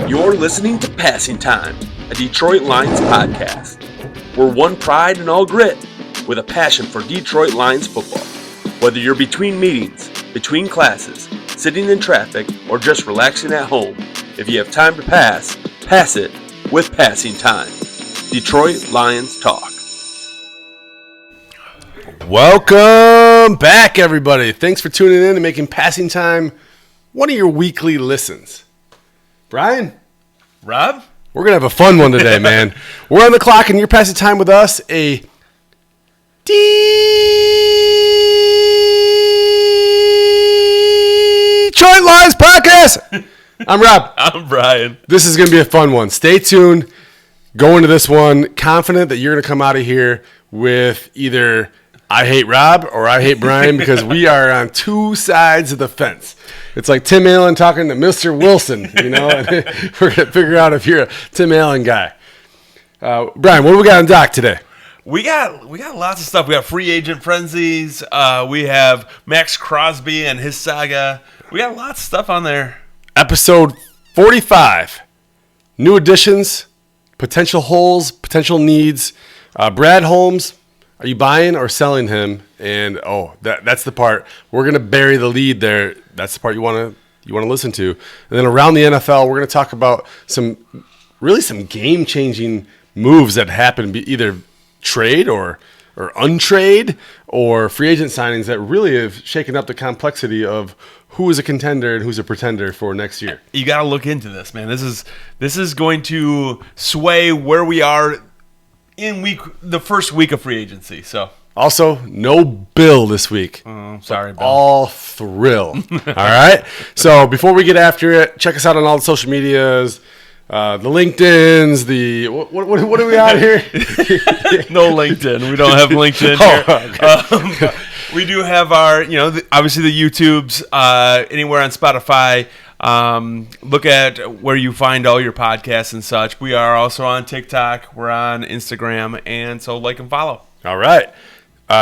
You're listening to Passing Time, a Detroit Lions podcast. We're one pride and all grit, with a passion for Detroit Lions football. Whether you're between meetings, between classes, sitting in traffic, or just relaxing at home, if you have time to pass, pass it with Passing Time. Detroit Lions Talk. Welcome back, everybody. Thanks for tuning in and making Passing Time one of your weekly listens. Brian? Rob? We're going to have a fun one today, man. We're on the clock, and you're passing time with us, a Detroit Lions podcast. I'm Rob. I'm Brian. This is going to be a fun one. Stay tuned. Go into this one confident that you're going to come out of here with either I hate Rob or I hate Brian, because we are on two sides of the fence. It's like Tim Allen talking to Mr. Wilson, you know. And we're going to figure out if you're a Tim Allen guy. Brian, what do we got on dock today? We got lots of stuff. We got free agent frenzies. We have Max Crosby and his saga. We got lots of stuff on there. Episode 45. New additions, potential holes, potential needs. Brad Holmes, are you buying or selling him? And that's the part. We're gonna bury the lead there. That's the part you wanna listen to. And then around the NFL, we're gonna talk about some game changing moves that happened, either trade or untrade or free agent signings that really have shaken up the complexity of who is a contender and who's a pretender for next year. You got to look into this, man. This is going to sway where we are in the first week of free agency. So also, no Bill this week. Sorry, Bill. All thrill. All right. So before we get after it, check us out on all the social medias. The LinkedIn's, what do we got here? No LinkedIn. We don't have LinkedIn here. Okay. We do have our, obviously the YouTubes, anywhere on Spotify. Look at where you find all your podcasts and such. We are also on TikTok. We're on Instagram, and so like and follow. All right.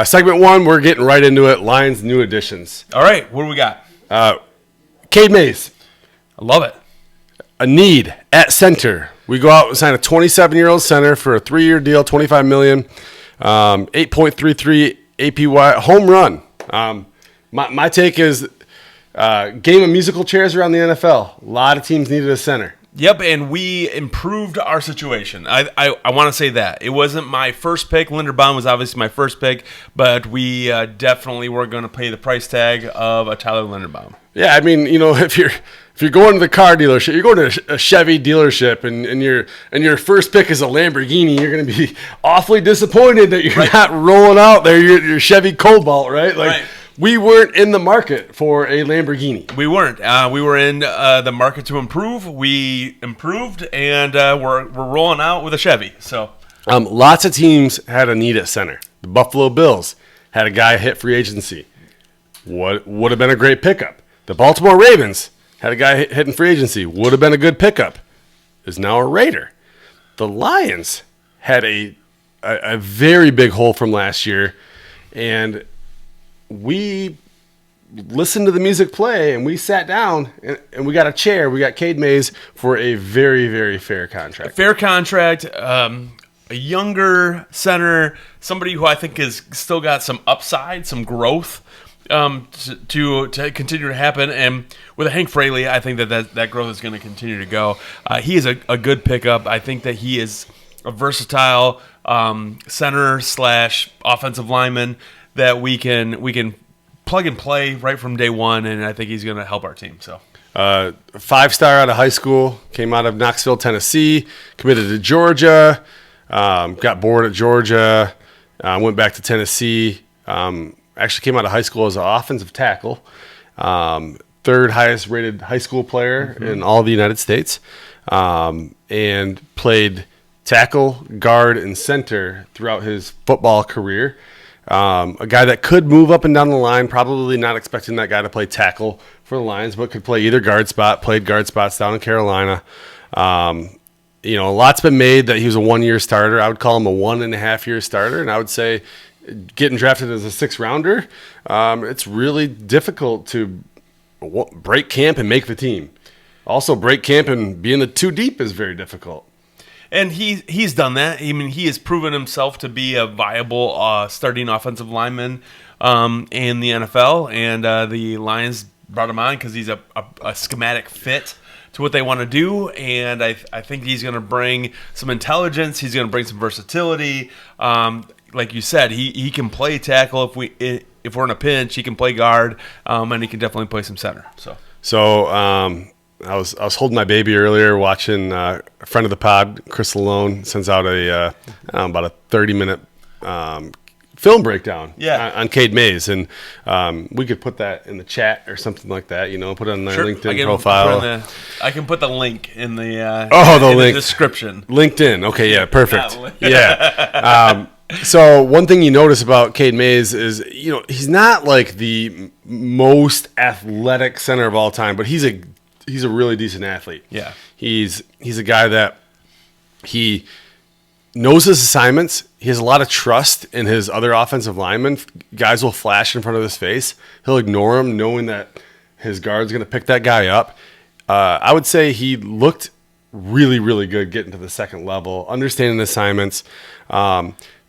Segment 1, we're getting right into it. Lions new additions. All right. What do we got? Cade Mays. I love it. A need at center. We go out and sign a 27-year-old center for a 3-year deal, $25 million, 8.33 APY, home run. My take is game of musical chairs around the NFL. A lot of teams needed a center. Yep, and we improved our situation. I want to say that. It wasn't my first pick. Linderbaum was obviously my first pick, but we definitely were going to pay the price tag of a Tyler Linderbaum. Yeah, I mean, if you're going to the car dealership, you're going to a Chevy dealership, and your first pick is a Lamborghini, you're going to be awfully disappointed that you're not rolling out there your Chevy Cobalt, right? Like, right. We weren't in the market for a Lamborghini. We weren't. We were in the market to improve. We improved, and we're rolling out with a Chevy. So, lots of teams had a need at center. The Buffalo Bills had a guy hit free agency. What would have been a great pickup? The Baltimore Ravens had a guy hitting free agency. Would have been a good pickup. Is now a Raider. The Lions had a very big hole from last year, and we listened to the music play, and we sat down, and we got a chair. We got Cade Mays for a very, very fair contract. A fair contract, a younger center, somebody who I think has still got some upside, some growth to continue to happen. And with Hank Fraley, I think that growth is going to continue to go. He is a good pickup. I think that he is a versatile center / offensive lineman that we can plug and play right from day one, and I think he's going to help our team. So, 5-star out of high school, came out of Knoxville, Tennessee, committed to Georgia, got bored at Georgia, went back to Tennessee. Actually came out of high school as an offensive tackle, third highest rated high school player in all of the United States, and played tackle, guard, and center throughout his football career. A guy that could move up and down the line, probably not expecting that guy to play tackle for the Lions, but could play either guard spot, played guard spots down in Carolina. A lot's been made that he was a 1-year starter. I would call him a 1.5-year starter, and I would say getting drafted as a 6th-rounder, it's really difficult to break camp and make the team. Also, break camp and being the 2 deep is very difficult. And he's done that. I mean, he has proven himself to be a viable starting offensive lineman in the NFL, and the Lions brought him on because he's a schematic fit to what they want to do, and I think he's going to bring some intelligence. He's going to bring some versatility. Like you said, he can play tackle if we're in a pinch. He can play guard, and he can definitely play some center. So I was holding my baby earlier, watching a friend of the pod, Chris Lalone, sends out about a 30-minute film breakdown on Cade Mays, and we could put that in the chat or something like that. Put it on their LinkedIn profile. I can put the link in the link. the description. LinkedIn. Okay, yeah, perfect. Yeah. So one thing you notice about Cade Mays is, he's not like the most athletic center of all time, but he's a really decent athlete. Yeah. He's a guy that he knows his assignments. He has a lot of trust in his other offensive linemen. Guys will flash in front of his face. He'll ignore them, knowing that his guard's going to pick that guy up. I would say he looked really, really good getting to the second level, understanding assignments,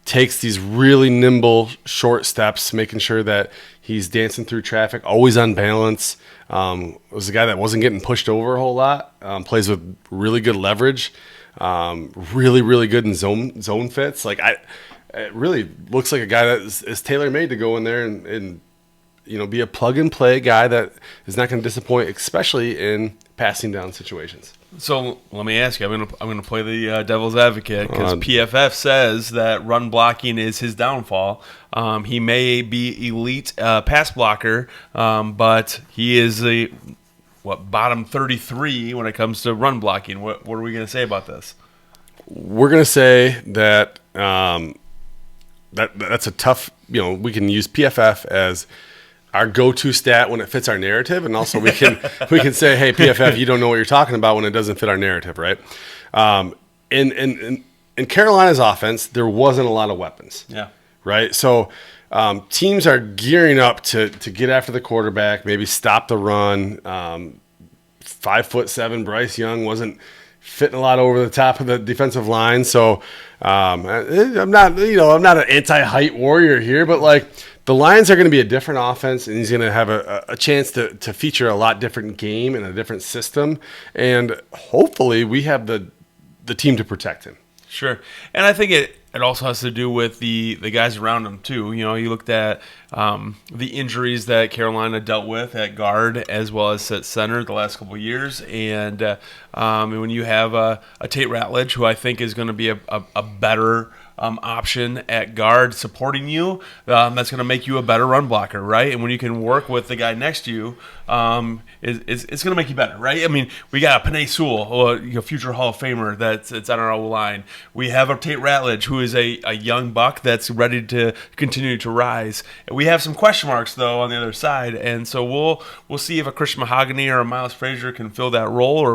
takes these really nimble, short steps, making sure that he's dancing through traffic, always on balance. Was a guy that wasn't getting pushed over a whole lot, plays with really good leverage, really, really good in zone fits. It really looks like a guy that is tailor-made to go in there and be a plug-and-play guy that is not going to disappoint, especially in passing down situations. So let me ask you. I'm gonna play the devil's advocate because PFF says that run blocking is his downfall. He may be elite pass blocker, but he is bottom 33 when it comes to run blocking. What are we gonna say about this? We're gonna say that that's a tough. We can use PFF as our go-to stat when it fits our narrative, and also we can say, hey, PFF, you don't know what you're talking about when it doesn't fit our narrative, right? In Carolina's offense, there wasn't a lot of weapons, right? So teams are gearing up to get after the quarterback, maybe stop the run. 5'7" Bryce Young wasn't fitting a lot over the top of the defensive line, so I'm not an anti-height warrior here, but the Lions are going to be a different offense, and he's going to have a chance to feature a lot different game and a different system. And hopefully we have the team to protect him. Sure. And I think it also has to do with the guys around him, too. You looked at the injuries that Carolina dealt with at guard as well as at center the last couple of years. And when you have a Tate Ratledge, who I think is going to be a better option at guard supporting you, that's going to make you a better run blocker, right? And when you can work with the guy next to you, it's going to make you better, right? I mean, we got a Penei Sewell, future Hall of Famer that's on our O-line. We have a Tate Ratledge, who is a young buck that's ready to continue to rise. We have some question marks, though, on the other side, and so we'll see if a Christian Mahogany or a Miles Frazier can fill that role, or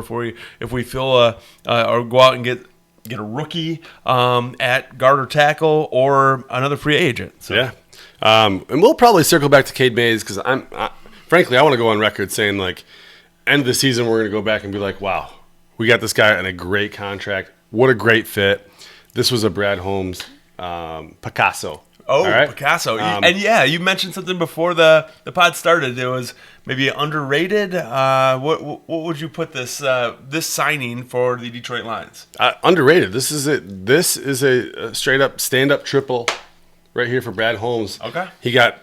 if we feel or go out and get a rookie at guard or tackle or another free agent. So. Yeah. And we'll probably circle back to Cade Mays because frankly, I want to go on record saying, end of the season, we're going to go back and be like, wow, we got this guy on a great contract. What a great fit. This was a Brad Holmes Picasso. Oh, right? Picasso. And you mentioned something before the pod started. It was maybe underrated. What would you put this signing for the Detroit Lions? Underrated. This is a straight up stand up triple right here for Brad Holmes. Okay. He got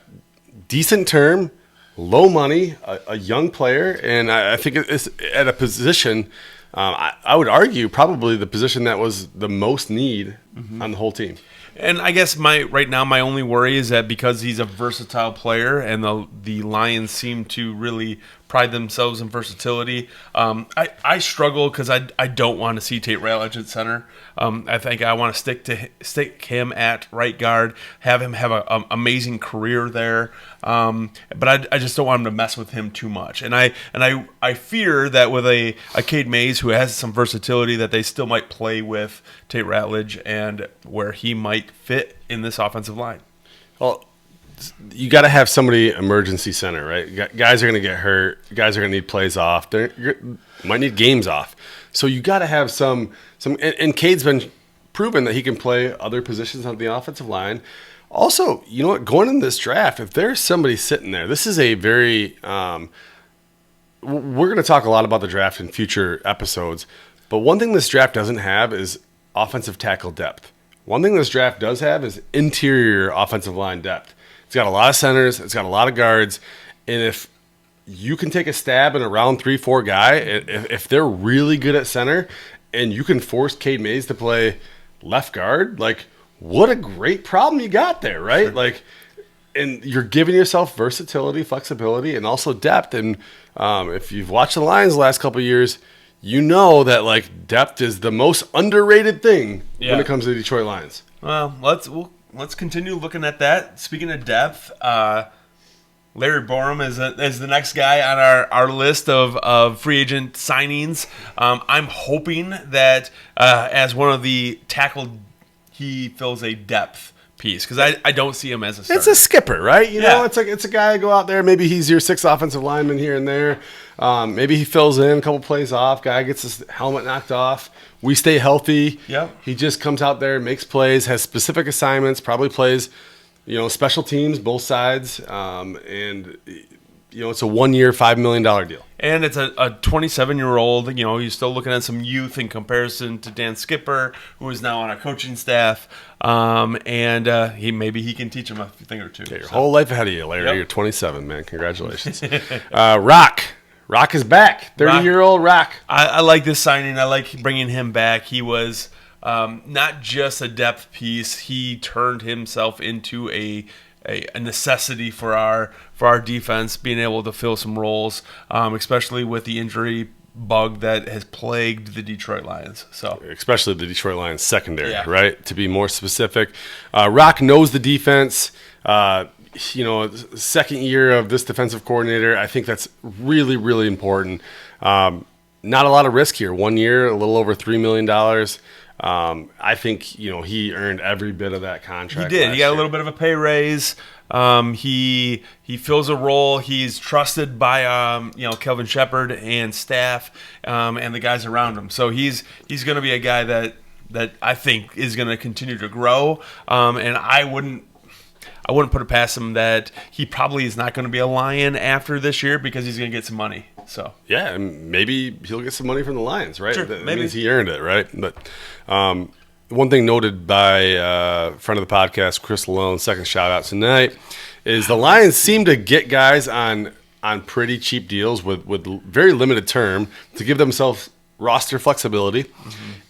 decent term, low money, a young player, and I think it's at a position. I would argue probably the position that was the most need on the whole team. And I guess right now my only worry is that because he's a versatile player and the Lions seem to really pride themselves in versatility, I struggle because I don't want to see Tate Ratledge at center. I think I want to stick him at right guard, have him have an amazing career there. But I just don't want him to mess with him too much. And I fear that with a Cade Mays who has some versatility that they still might play with Tate Ratledge and where he might fit in this offensive line. Well, you got to have somebody emergency center, right? Guys are going to get hurt. Guys are going to need plays off. They might need games off. So you got to have some. And Cade's been proven that he can play other positions on the offensive line. Also, you know what? Going in this draft, if there's somebody sitting there, this is a very. We're going to talk a lot about the draft in future episodes, but one thing this draft doesn't have is offensive tackle depth. One thing this draft does have is interior offensive line depth. It's got a lot of centers. It's got a lot of guards. And if you can take a stab in a round 3-4 guy, if they're really good at center and you can force Cade Mays to play left guard, like, what a great problem you got there, right? Sure. Like, and you're giving yourself versatility, flexibility, and also depth. And if you've watched the Lions the last couple of years, you know that, like, depth is the most underrated thing when it comes to the Detroit Lions. Well, let's continue looking at that. Speaking of depth, Larry Borum is the next guy on our list of free agent signings. I'm hoping that as one of the tackle, he fills a depth piece, because I don't see him as a starter. It's a skipper, right? You know, it's a guy to go out there. Maybe he's your sixth offensive lineman here and there. Maybe he fills in a couple plays off. Guy gets his helmet knocked off. We stay healthy. Yep. He just comes out there, makes plays, has specific assignments, probably plays, special teams, both sides. And it's a 1 year, $5 million deal. And it's a 27-year-old. He's still looking at some youth in comparison to Dan Skipper, who is now on our coaching staff. And he can teach him a thing or two. Yeah, your whole life ahead of you, Larry. Yep. You're 27, man. Congratulations. Rock is back. 30-year-old Rock. I like this signing. I like bringing him back. He was not just a depth piece. He turned himself into a necessity for our defense, being able to fill some roles, especially with the injury bug that has plagued the Detroit Lions. So especially the Detroit Lions secondary, right? To be more specific, Rock knows the defense. Second year of this defensive coordinator, I think that's really, really important. Not a lot of risk here. 1 year, a little over $3 million. I think he earned every bit of that contract. He did. He got a little bit of a pay raise. He fills a role. He's trusted by Kelvin Shepard and staff and the guys around him. So he's going to be a guy that I think is going to continue to grow. And I wouldn't put it past him that he probably is not going to be a Lion after this year, because he's going to get some money. So yeah, and maybe he'll get some money from the Lions, right? Sure, that maybe. means he earned it, right? But one thing noted by friend of the podcast, Chris Lalone, second shout out tonight, is the Lions seem to get guys on pretty cheap deals with very limited term to give themselves roster flexibility,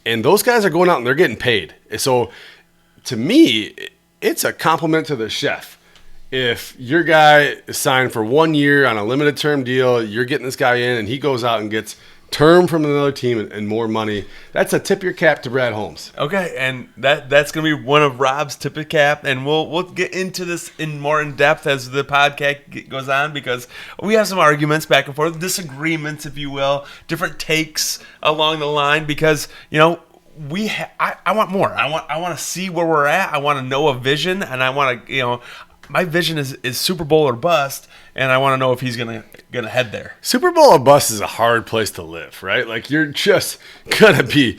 and those guys are going out and they're getting paid. So to me, it's a compliment to the chef. If your guy is signed for 1 year on a limited term deal, you're getting this guy in and he goes out and gets term from another team and more money. That's a tip your cap to Brad Holmes. Okay, and that's going to be one of Rob's tip of cap, and we'll get into this more in depth as the podcast goes on, because we have some arguments back and forth, disagreements, if you will, different takes along the line, because I want more. I want to see where we're at. I want to know a vision, and I want to my vision is Super Bowl or bust, and I want to know if he's gonna head there. Super Bowl or bust is a hard place to live, right? Like, you're just gonna be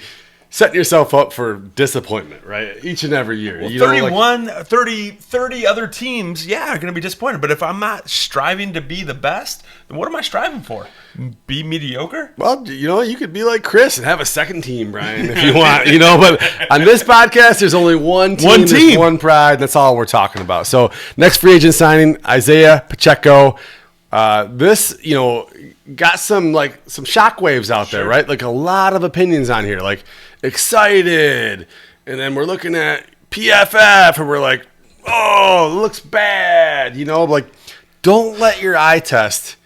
setting yourself up for disappointment, right? Each and every year. Well, 30 other teams, are going to be disappointed. But if I'm not striving to be the best, then what am I striving for? Be mediocre? Well, you could be like Chris and have a second team, Brian, if you want. But on this podcast, there's only one team. There's one pride. That's all we're talking about. So next free agent signing, Isaiah Pacheco. This, got some shockwaves out there, right? Like, a lot of opinions on here, like excited, and then we're looking at PFF and we're like, oh, it looks bad, like, don't let your eye test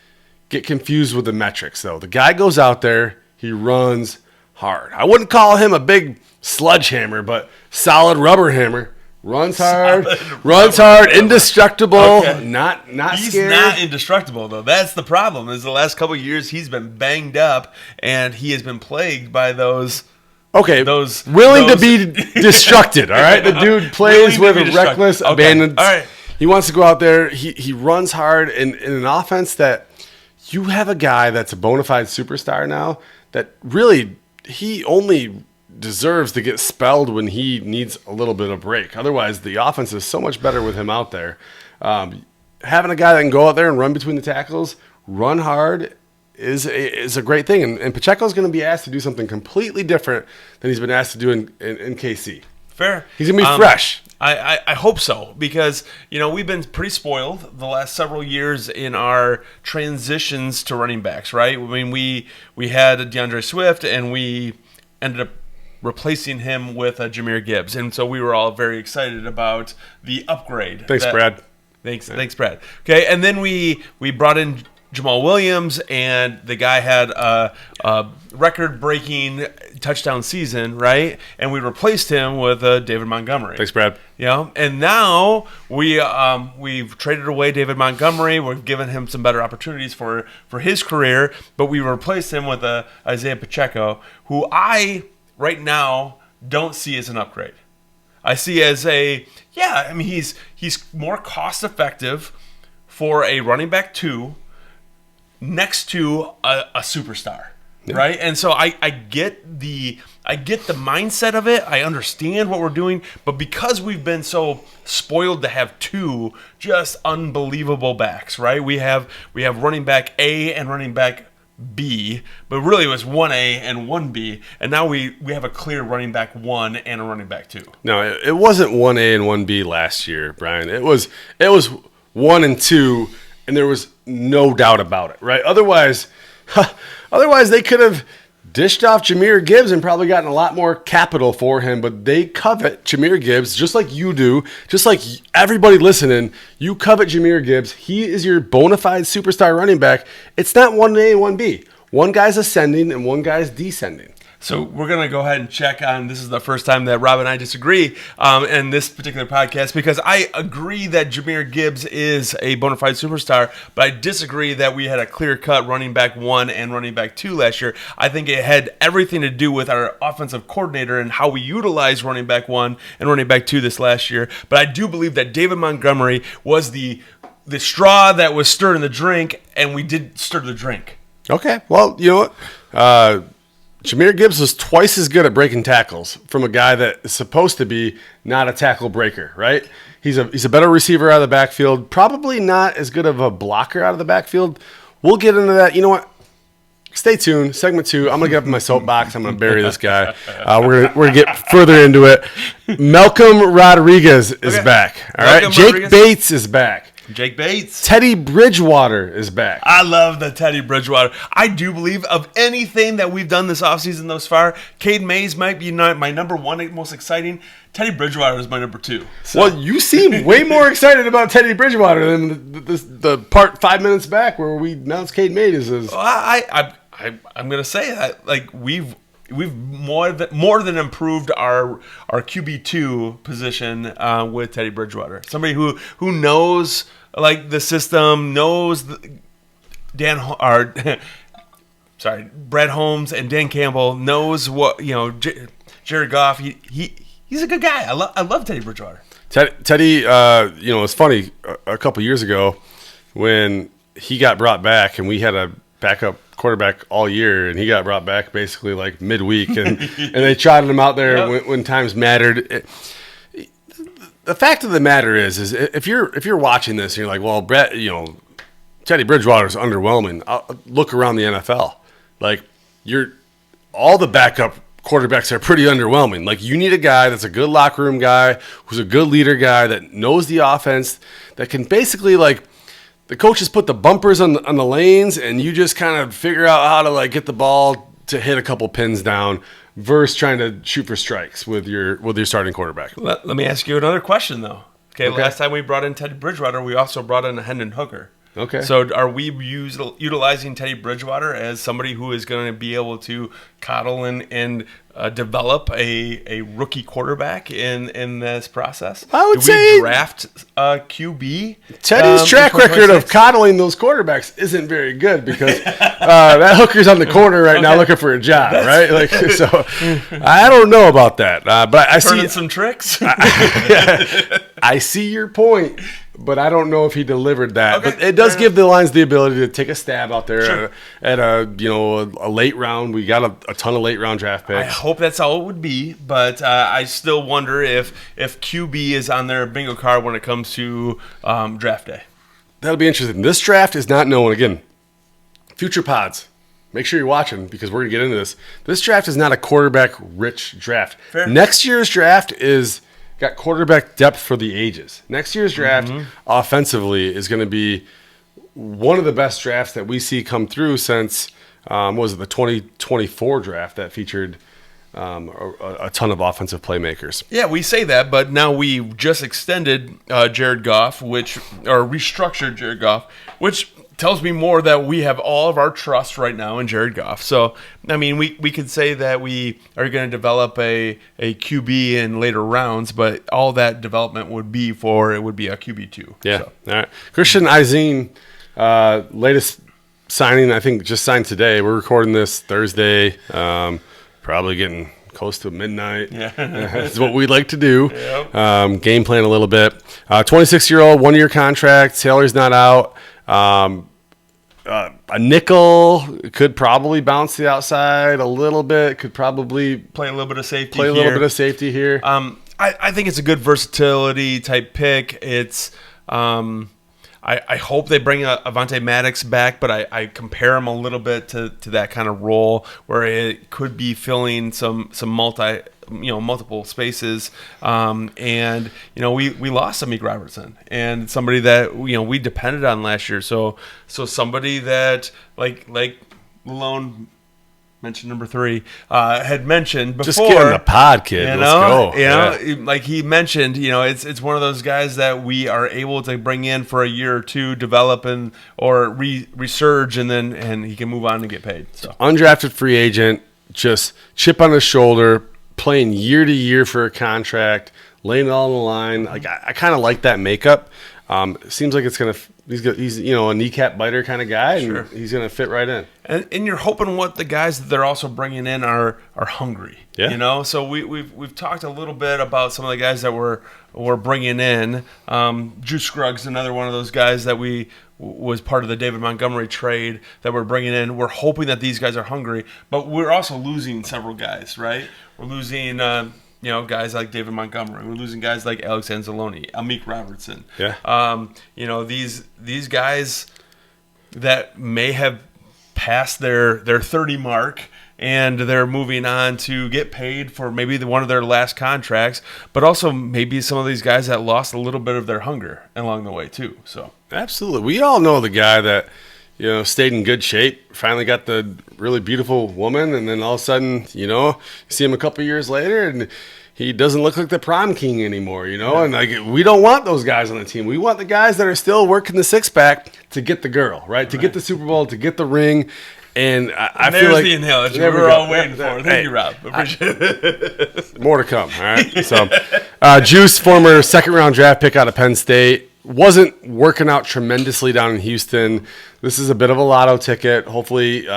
get confused with the metrics, though. The guy goes out there, he runs hard. I wouldn't call him a big sledgehammer, but solid rubber hammer. Runs hard, indestructible, okay. Not he's scared. He's not indestructible, though. That's the problem, is the last couple of years he's been banged up, and he has been plagued by those... Okay, willing to be destructed, all right? The dude plays with a reckless abandon. All right. He wants to go out there. He runs hard in an offense that you have a guy that's a bona fide superstar now that really he only deserves to get spelled when he needs a little bit of break. Otherwise, the offense is so much better with him out there. Having a guy that can go out there and run between the tackles, run hard, is a great thing. And Pacheco is going to be asked to do something completely different than he's been asked to do in KC. Fair. He's going to be fresh. I hope so, because we've been pretty spoiled the last several years in our transitions to running backs, right? I mean, we had DeAndre Swift, and we ended up replacing him with Jahmyr Gibbs, and so we were all very excited about the upgrade. Thanks, Brad. Thanks, Brad. Okay, and then we brought in Jameson Williams, and the guy had a record-breaking touchdown season, right? And we replaced him with David Montgomery. Thanks, Brad. And now we've traded away David Montgomery. We've given him some better opportunities for his career, but we replaced him with Isaiah Pacheco, who I right now don't see as an upgrade. I see as he's more cost effective for a running back 2 next to a superstar, right? And so I get the mindset of it. I understand what we're doing, but because we've been so spoiled to have 2 just unbelievable backs, right? We have running back A and running back B, but really it was 1A and 1B, and now we have a clear running back 1 and a running back 2. No, it wasn't 1A and 1B last year, Brian. It was 1 and 2, and there was no doubt about it, right? Otherwise they could have dished off Jahmyr Gibbs and probably gotten a lot more capital for him, but they covet Jahmyr Gibbs just like you do, just like everybody listening. You covet Jahmyr Gibbs. He is your bona fide superstar running back. It's not 1A and 1B. One guy's ascending and one guy's descending. So we're going to go ahead and check on, this is the first time that Rob and I disagree in this particular podcast, because I agree that Jahmyr Gibbs is a bona fide superstar, but I disagree that we had a clear-cut running back 1 and running back 2 last year. I think it had everything to do with our offensive coordinator and how we utilized running back 1 and running back 2 this last year. But I do believe that David Montgomery was the straw that was stirring the drink, and we did stir the drink. Okay, well, you know what? Jahmyr Gibbs was twice as good at breaking tackles from a guy that is supposed to be not a tackle breaker, right? He's a better receiver out of the backfield, probably not as good of a blocker out of the backfield. We'll get into that. You know what? Stay tuned. Segment 2, I'm going to get up in my soapbox. I'm going to bury this guy. We're gonna get further into it. Malcolm Rodriguez is back. All right. Jake Bates is back. Jake Bates. Teddy Bridgewater is back. I love the Teddy Bridgewater. I do believe of anything that we've done this offseason thus far, Cade Mays might be my number 1 most exciting. Teddy Bridgewater is my number 2. So. Well, you seem way more excited about Teddy Bridgewater than the part 5 minutes back where we announced Cade Mays is. Well, I'm going to say that we've more than improved our QB2 position with Teddy Bridgewater. Somebody who knows the system, knows Brad Holmes and Dan Campbell, knows what Jared Goff. He's a good guy. I love Teddy Bridgewater. Teddy, it's funny. A couple years ago when he got brought back and we had a backup quarterback all year, and he got brought back basically like midweek, and they trotted him out there when times mattered. The fact of the matter is if you're watching this and you're like, well, Brett, Teddy Bridgewater is underwhelming. Look around the NFL, all the backup quarterbacks are pretty underwhelming. Like, you need a guy that's a good locker room guy, who's a good leader guy, that knows the offense, that can basically the coaches put the bumpers on the lanes, and you just kind of figure out how to get the ball to hit a couple pins down, versus trying to shoot for strikes with your starting quarterback. Let me ask you another question though. Okay, last time we brought in Teddy Bridgewater, we also brought in a Hendon Hooker. Okay. So are we utilizing Teddy Bridgewater as somebody who is going to be able to coddle and develop a rookie quarterback in this process? I would say draft QB. Teddy's track record of coddling those quarterbacks isn't very good, because that Hooker's on the corner right now looking for a job, right? So I don't know about that, but I see some tricks. I see your point. but I don't know if he delivered that. Okay, but it does fair give the Lions the ability to take a stab out there Sure. at a late round. We got a ton of late round draft I picks. hope that's all it would be, but I still wonder if QB is on their bingo card when it comes to draft day. That'll be interesting. This draft is not known. Again, future pods. Make sure you're watching because we're going to get into this. This draft is not a quarterback-rich draft. Fair. Next year's draft is got quarterback depth for the ages. Next year's draft, offensively, is going to be one of the best drafts that we see come through since, what was it, the 2024 draft that featured a ton of offensive playmakers. Yeah, we say that, but now we just extended Jared Goff, or restructured Jared Goff, which tells me more that we have all of our trust right now in Jared Goff. So, I mean, we could say that we are going to develop a QB in later rounds, but all that development would be a QB2. Yeah. So. All right. Christian Izine, latest signing, I think just signed today. We're recording this Thursday, probably getting close to midnight. Yeah. That's what we'd like to do. Yep. Game plan a little bit. 26-year-old, 1-year contract. Salary's not out. A nickel could probably bounce to the outside a little bit. Could probably play a little bit of safety. Here. I think it's a good versatility type pick. It's I hope they bring Avonte Maddox back, but I compare him a little bit to that kind of role where it could be filling some multiple spaces. And we lost Amik Robertson and somebody that we depended on last year. So somebody that like Malone mentioned number 3 had mentioned before. Just get in the pod, kid. Let's go. Like he mentioned, it's one of those guys that we are able to bring in for a year or two, develop or resurge, and he can move on and get paid. So undrafted free agent, just chip on his shoulder, playing year to year for a contract, laying it all on the line. Like I kind of like that makeup. Seems like he's a kneecap biter kind of guy, and he's gonna fit right in. And you're hoping what the guys that they're also bringing in are hungry. Yeah. So we've talked a little bit about some of the guys that we're bringing in. Drew Scruggs, another one of those guys that was part of the David Montgomery trade that we're bringing in. We're hoping that these guys are hungry, but we're also losing several guys, right? We're losing guys like David Montgomery. We're losing guys like Alex Anzalone, Amik Robertson. Yeah. These guys that may have passed their 30 mark and they're moving on to get paid for maybe one of their last contracts, but also maybe some of these guys that lost a little bit of their hunger along the way too. So absolutely, we all know the guy that stayed in good shape, finally got the really beautiful woman, and then all of a sudden, you see him a couple years later, and he doesn't look like the prom king anymore, And we don't want those guys on the team. We want the guys that are still working the six-pack to get the girl, right? To get the Super Bowl, to get the ring. And I feel like the analogy we were all waiting for. Thank you, Rob. Appreciate it. More to come, all right? So, Juice, former second-round draft pick out of Penn State, wasn't working out tremendously down in Houston. This is a bit of a lotto ticket. Hopefully,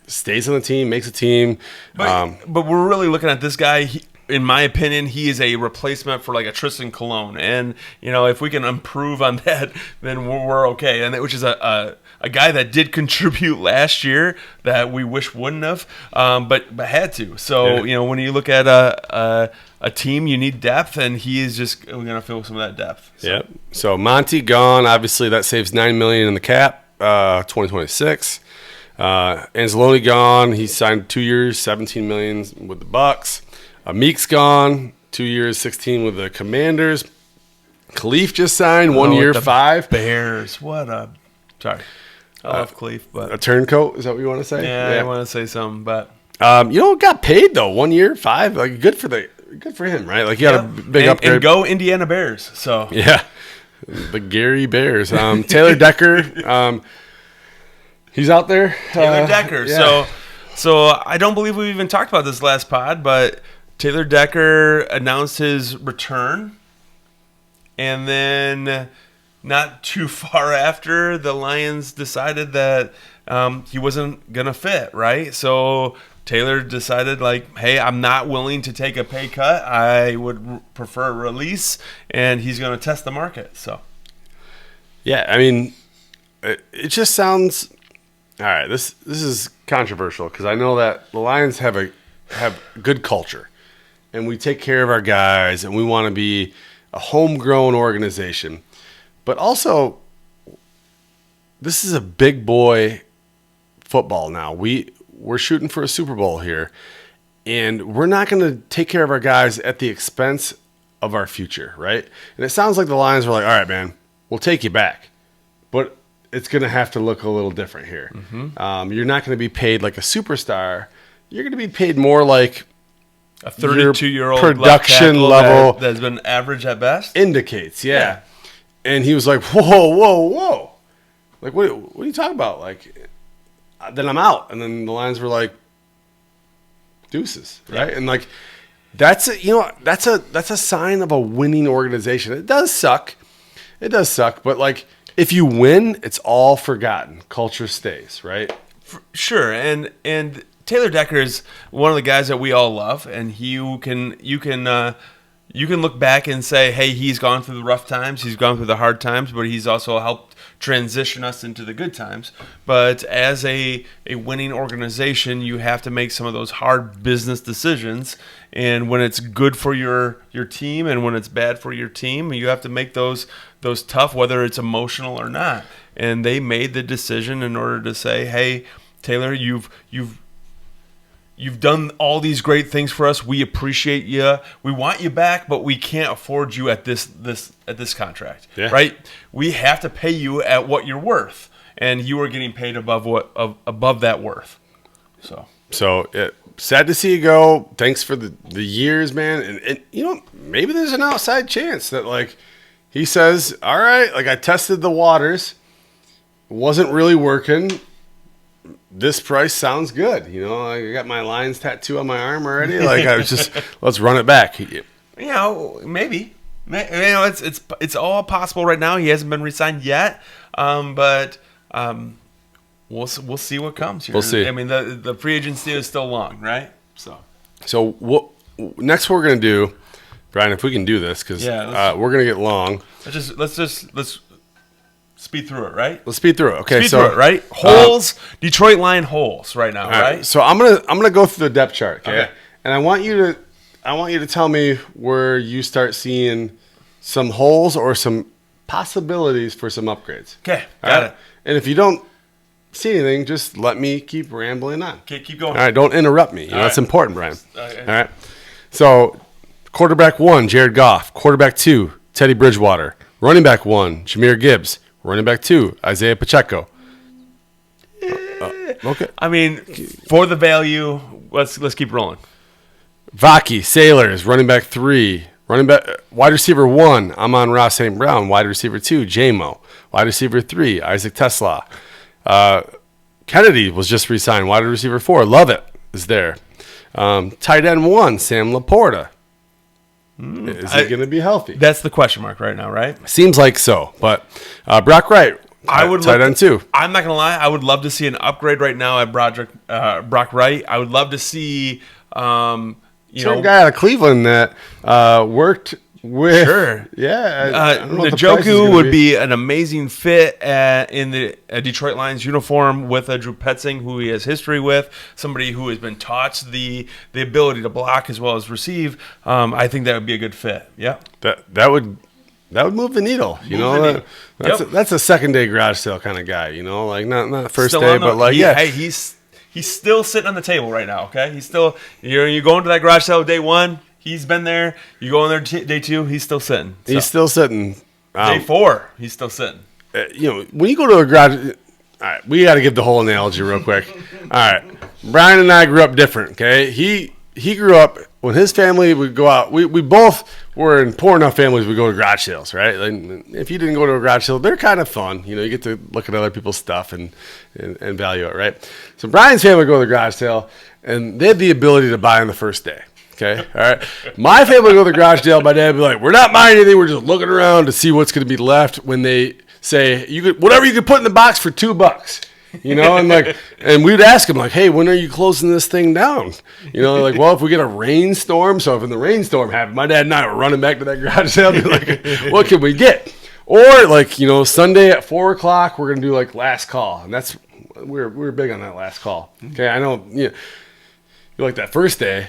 stays on the team, makes a team. But we're really looking at this guy. In my opinion, he is a replacement for like a Tristan Colon. And, if we can improve on that, then we're okay. And which is a guy that did contribute last year that we wish wouldn't have, but had to. So, when you look at a team, you need depth, and he is just going to fill some of that depth. So. Yep. So Monty gone. Obviously, that saves $9 million in the cap, 2026. Anzalone gone. He signed 2 years, $17 million with the Bucks. Meek's gone. 2 years, 16 with the Commanders. Khalif just signed 1 year, 5. Bears. Sorry. I love Khalif, but a turncoat, is that what you want to say? Yeah, I want to say something, but got paid though, 1 year, 5. Like good for him, right? Like he got a big upgrade. And go Indiana Bears. So yeah, the Gary Bears. Taylor Decker, he's out there. Taylor Decker. Yeah. So I don't believe we even talked about this last pod, but Taylor Decker announced his return, and then not too far after, the Lions decided that he wasn't going to fit, right? So Taylor decided, like, hey, I'm not willing to take a pay cut. I would prefer a release, and he's going to test the market. So, yeah, I mean, it just sounds all right. This is controversial because I know that the Lions have good culture, and we take care of our guys, and we want to be a homegrown organization. But also, this is a big boy football now. We're shooting for a Super Bowl here, and we're not going to take care of our guys at the expense of our future, right? And it sounds like the Lions were like, all right, man, we'll take you back, but it's going to have to look a little different here. Mm-hmm. You're not going to be paid like a superstar. You're going to be paid more like a 32-year-old production level that's been average at best indicates, yeah. And he was like, whoa. Like, what are you talking about? Like, then I'm out. And then the Lions were like, deuces, right? And like, that's a sign of a winning organization. It does suck, but like, if you win, it's all forgotten. Culture stays, right? Sure, and Taylor Decker is one of the guys that we all love, and you can look back and say, hey, he's gone through the rough times, he's gone through the hard times, but he's also helped transition us into the good times. But as a winning organization, you have to make some of those hard business decisions, and when it's good for your team and when it's bad for your team, you have to make those tough, whether it's emotional or not. And they made the decision in order to say, hey, Taylor, you've done all these great things for us. We appreciate you. We want you back, but we can't afford you at this contract, right? We have to pay you at what you're worth, and you are getting paid above that worth. So sad to see you go. Thanks for the years, man. And maybe there's an outside chance that like he says, all right, like I tested the waters, it wasn't really working. This price sounds good. I got my Lions tattoo on my arm already. Like I was just, let's run it back. Maybe. It's all possible right now. He hasn't been re-signed yet, but we'll see what comes here. We'll see. I mean, the free agency is still long, right? So what next we're gonna do, Brian? If we can do this, because we're gonna get long. Let's speed through it, right? Let's speed through it. Okay, speed through it, right? Holes, Detroit Lion holes right now, right? So I'm gonna go through the depth chart, okay? And I want you to tell me where you start seeing some holes or some possibilities for some upgrades. Okay, got it. And if you don't see anything, just let me keep rambling on. Okay, keep going. All right, don't interrupt me. That's important, Brian. All right. So, quarterback 1, Jared Goff. Quarterback 2, Teddy Bridgewater. Running back 1, Jahmyr Gibbs. Running back 2, Isaiah Pacheco. Okay. I mean, for the value, let's keep rolling. Vaki, Sailors. Running back 3. Wide receiver 1, Amon-Ra St. Brown. Wide receiver 2, J-Mo. Wide receiver 3, Isaac Tesla. Kennedy was just re-signed. Wide receiver 4, Lovett is there. Tight end 1, Sam Laporta. Is he going to be healthy? That's the question mark right now, right? Seems like so. But Brock Wright, tight end 2. I'm not going to lie. I would love to see an upgrade right now at Brock Wright. I would love to see Some guy out of Cleveland that worked with. Sure. Yeah. Njoku would be an amazing fit in the Detroit Lions uniform with Drew Petzing, who he has history with, somebody who has been taught the ability to block as well as receive. I think that would be a good fit. Yeah. That would move the needle. That's a second day garage sale kind of guy. Like not first still day, but like hey, he's still sitting on the table right now. Okay, he's still you go into that garage sale day 1. He's been there. You go in there day 2. He's still sitting. He's still sitting. Day 4. He's still sitting. When you go to a garage, all right, we got to give the whole analogy real quick. All right, Brian and I grew up different. Okay, he grew up when his family would go out. We both were in poor enough families. We go to garage sales, right? And if you didn't go to a garage sale, they're kind of fun. You get to look at other people's stuff and value it, right? So Brian's family would go to the garage sale, and they had the ability to buy on the first day. Okay, all right. My family would go to the garage sale. My dad would be like, "We're not buying anything. We're just looking around to see what's going to be left." When they say whatever you could put in the box for $2. and we'd ask him like, hey, when are you closing this thing down? Like, well, if we get a rainstorm, so if in the rainstorm happened, my dad and I were running back to that garage sale, be like, what can we get? Or like, Sunday at 4:00, we're gonna do like last call, and that's we're big on that last call. Okay, I know you like that first day.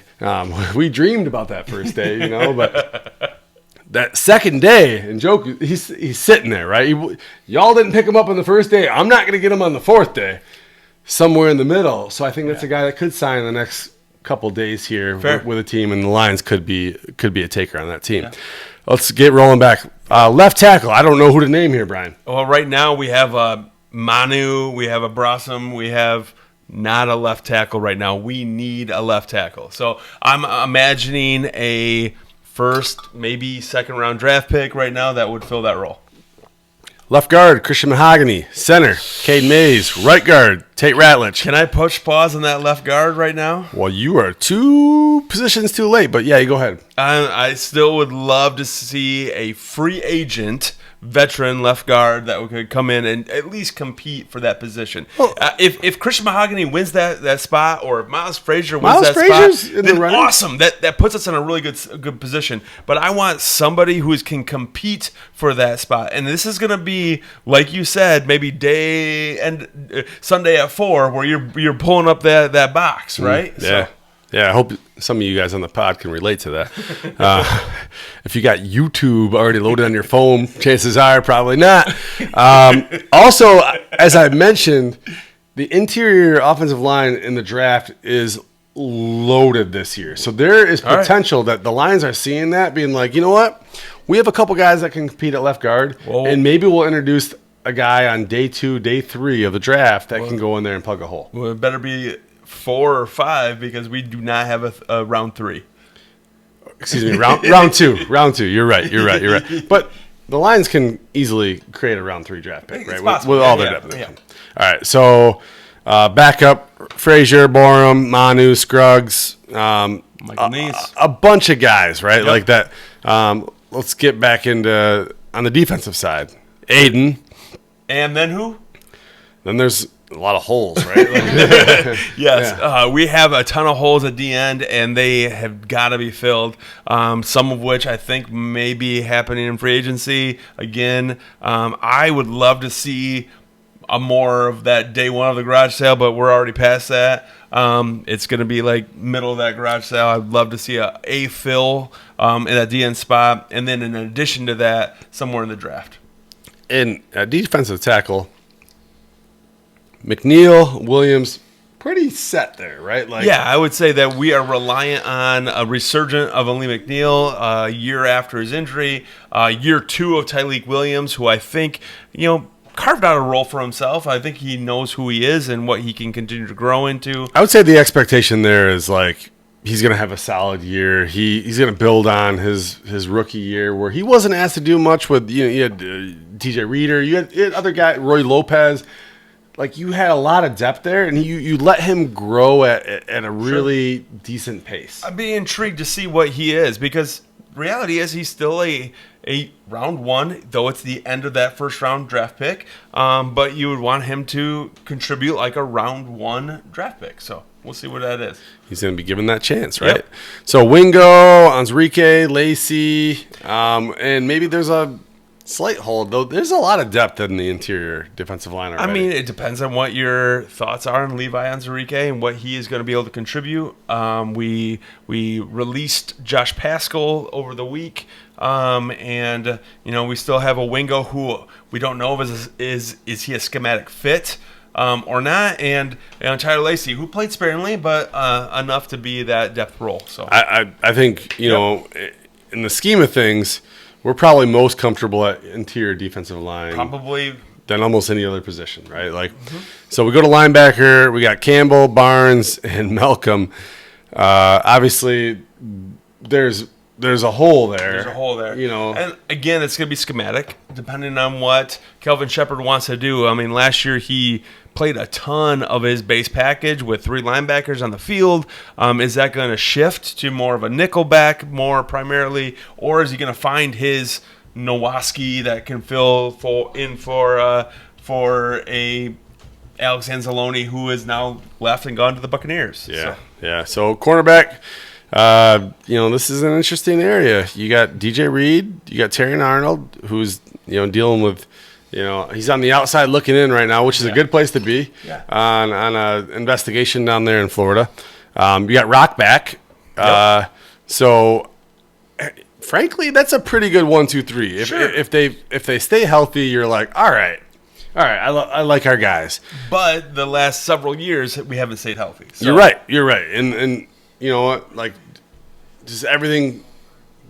We dreamed about that first day, but that second day, and Joke, he's sitting there, right? Y'all didn't pick him up on the first day. I'm not gonna get him on the fourth day. Somewhere in the middle. So I think that's a guy that could sign in the next couple days here with a team, and the Lions could be a taker on that team. Yeah. Let's get rolling back. Left tackle. I don't know who to name here, Brian. Well, right now we have Manu, we have Abrasam, we have not a left tackle right now. We need a left tackle. So I'm imagining a first, maybe second round draft pick right now that would fill that role. Left guard, Christian Mahogany. Center, Cade Mays. Right guard, Tate Ratledge. Can I push pause on that left guard right now? Well, you are 2 positions too late, but yeah, you go ahead. I still would love to see a free agent veteran left guard that could come in and at least compete for that position. Well, if Christian Mahogany wins that spot, or if Miles Frazier wins that spot, then awesome. That puts us in a really good position. But I want somebody who can compete for that spot. And this is going to be, like you said, maybe Sunday at 4, where you're pulling up that box, right? Yeah. So. Yeah, I hope some of you guys on the pod can relate to that. If you got YouTube already loaded on your phone, chances are probably not. Also, as I mentioned, the interior offensive line in the draft is loaded this year. So there is potential that the Lions are seeing that, being like, you know what? We have a couple guys that can compete at left guard, and maybe we'll introduce a guy on day 2, day 3 of the draft that can go in there and plug a hole. Well, it better be 4 or 5, because we do not have a round 3. Excuse me, round two. Round 2. You're right. But the Lions can easily create a round 3 draft pick, right? With all their depth. Yeah. All right. So backup: Frazier, Borum, Manu, Scruggs, Michael Neese, a bunch of guys, right? Yep. Like that. Let's get back into on the defensive side. Aiden. And then who? Then there's a lot of holes, right? Yes. Yeah. We have a ton of holes at the end, and they have got to be filled, some of which I think may be happening in free agency. Again, I would love to see more of that day 1 of the garage sale, but we're already past that. It's going to be like middle of that garage sale. I'd love to see a fill in that DN spot, and then in addition to that, somewhere in the draft. In a defensive tackle, McNeil, Williams, pretty set there, right? Yeah, I would say that we are reliant on a resurgent of Ali McNeil a year after his injury, year 2 of Tyleik Williams, who I think, carved out a role for himself. I think he knows who he is and what he can continue to grow into. I would say the expectation there is like he's going to have a solid year. He's going to build on his rookie year where he wasn't asked to do much with, you had TJ Reader, you had other guy, Roy Lopez. Like, you had a lot of depth there, and you let him grow at a really decent pace. I'd be intrigued to see what he is, because reality is he's still a round 1, though it's the end of that first round draft pick. But you would want him to contribute like a round 1 draft pick. So we'll see what that is. He's going to be given that chance, right? Yep. So Wingo, Onwuzurike, Lacey, and maybe there's a slight hole, though. There's a lot of depth in the interior defensive line already. I mean, it depends on what your thoughts are on Levi Onwuzurike and what he is going to be able to contribute. We released Josh Paschal over the week, and we still have a Wingo who we don't know if is he a schematic fit or not, and Tyler Lacey, who played sparingly but enough to be that depth role. So I think in the scheme of things, we're probably most comfortable at interior defensive line. Probably. Than almost any other position, right? So we go to linebacker. We got Campbell, Barnes, and Malcolm. Obviously, there's a hole there. There's a hole there. And again, it's going to be schematic, depending on what Kelvin Shepard wants to do. I mean, last year he played a ton of his base package with 3 linebackers on the field. Is that going to shift to more of a nickel back, more primarily, or is he going to find his Nowaski that can fill in for a Alex Anzalone, who is now left and gone to the Buccaneers. Yeah. So cornerback, this is an interesting area. You got DJ Reed, you got Terry Arnold, who's dealing with, he's on the outside looking in right now, which is a good place to be on a investigation down there in Florida. You got Rock back. So frankly, that's a pretty good 1, 2, 3. If they stay healthy, you're like, all right. I like our guys. But the last several years, we haven't stayed healthy. So. You're right. And you know what? Like, does everything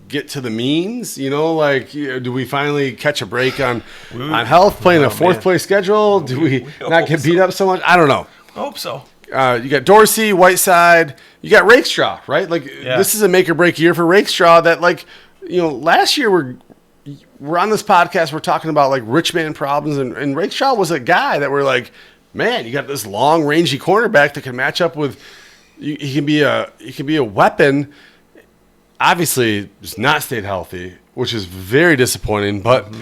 get to the means? Do we finally catch a break on health, playing a fourth-place schedule? Do we not get beat up so much? I don't know. I hope so. You got Dorsey, Whiteside. You got Rakestraw, right? This is a make-or-break year for Rakestraw that, last year we're on this podcast, we're talking about, rich man problems, and Rakestraw was a guy that we're like, man, you got this long, rangy cornerback that can match up with – he can be a weapon. Obviously, he's not stayed healthy, which is very disappointing, but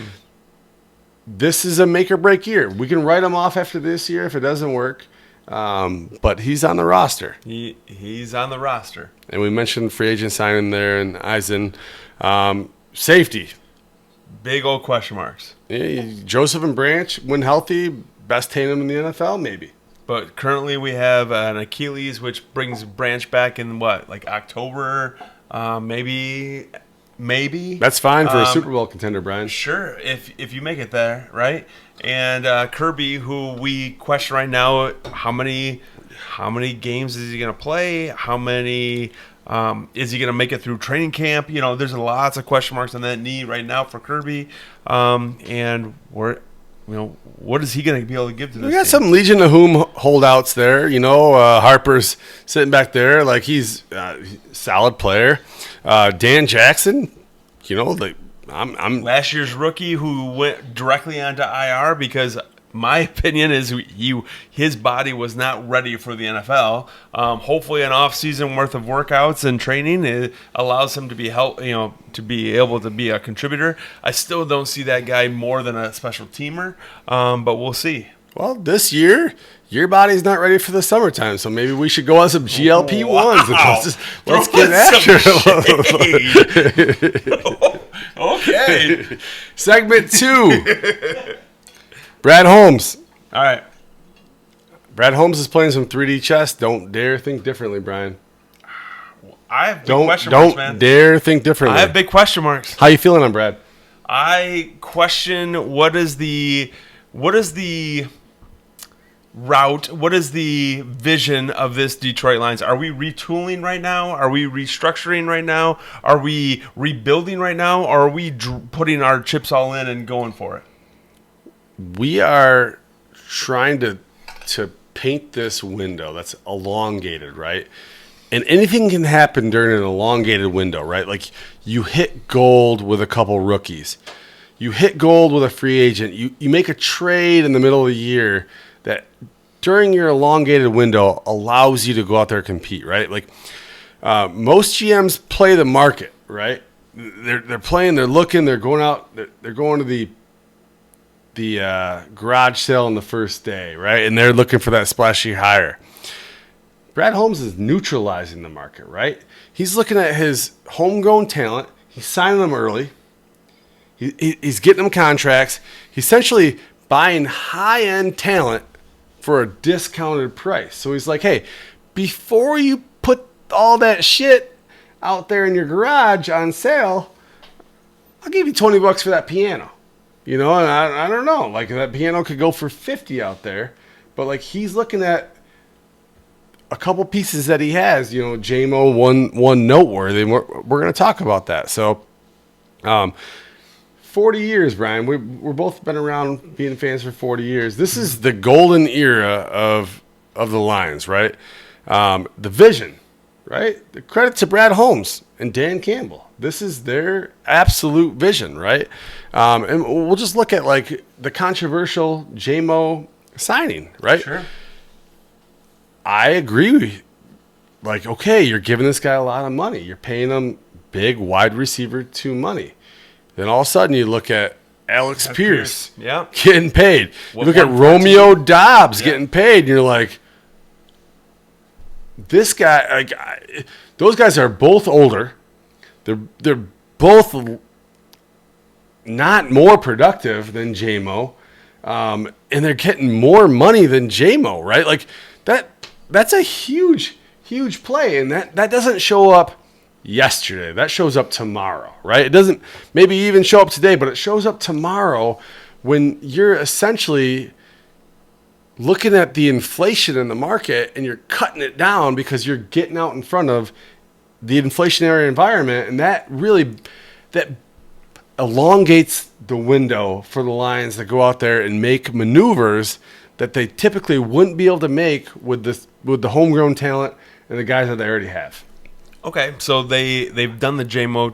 this is a make-or-break year. We can write him off after this year if it doesn't work. But he's on the roster. He's on the roster. And we mentioned free agent signing there and Eisen. Safety. Big old question marks. Yeah, Joseph and Branch, when healthy, best tandem in the NFL, maybe. But currently we have an Achilles, which brings Branch back in October, maybe. That's fine for a Super Bowl contender, Brian. Sure, if you make it there, right? And Kirby, who we question right now, how many games is he going to play? How many is he going to make it through training camp? There's lots of question marks on that knee right now for Kirby. And what is he going to be able to give to this We got team? some Legion of Whom holdouts there. Harper's sitting back there like he's a solid player. Dan Jackson, I'm last year's rookie who went directly onto IR because my opinion is his body was not ready for the NFL. Hopefully, an off-season worth of workouts and training it allows him to be to be able to be a contributor. I still don't see that guy more than a special teamer, but we'll see. Well, this year, your body's not ready for the summertime, so maybe we should go on some GLP-1s. Wow. Let's get after it. Okay. Segment 2. Brad Holmes. All right. Brad Holmes is playing some 3D chess. Don't dare think differently, Brian. I have big question marks, man. Don't dare think differently. I have big question marks. How you feeling on Brad? I question what is the route, what is the vision of this Detroit Lions? Are we retooling right now? Are we restructuring right now? Are we rebuilding right now? Or are we putting our chips all in and going for it? We are trying to paint this window that's elongated, right? And anything can happen during an elongated window, right? Like you hit gold with a couple rookies. You hit gold with a free agent. You make a trade in the middle of the year that during your elongated window allows you to go out there and compete, right? Like most GMs play the market, right? They're playing, they're looking, they're going out, they're going to the garage sale on the first day, right? And they're looking for that splashy hire. Brad Holmes is neutralizing the market, right? He's looking at his homegrown talent. He's signing them early. He's getting them contracts. He's essentially buying high-end talent for a discounted price. So he's like, hey, before you put all that shit out there in your garage on sale, I'll give you $20 for that piano. And I don't know. Like, that piano could go for $50 out there. But, he's looking at a couple pieces that he has. JMO, one noteworthy. We're going to talk about that. So, 40 years, Brian. We're both been around being fans for 40 years. This is the golden era of the Lions, right? The vision, right? The credit to Brad Holmes and Dan Campbell. This is their absolute vision, right? And we'll just look at the controversial JMO signing, right? Sure. I agree. Okay, you're giving this guy a lot of money. You're paying him big wide receiver 2 money. Then all of a sudden you look at Alex Pierce Yeah. getting paid. You What, look at 114? Romeo Dobbs getting paid, and you're like, this guy, those guys are both older. They're both not more productive than JMO, and they're getting more money than JMO, right? Like that's a huge play, and that doesn't show up yesterday. That shows up tomorrow, right? It doesn't maybe even show up today, but it shows up tomorrow when you're essentially looking at the inflation in the market and you're cutting it down because you're getting out in front of the inflationary environment, and that elongates the window for the Lions to go out there and make maneuvers that they typically wouldn't be able to make with the homegrown talent and the guys that they already have. Okay, so they've done the JMO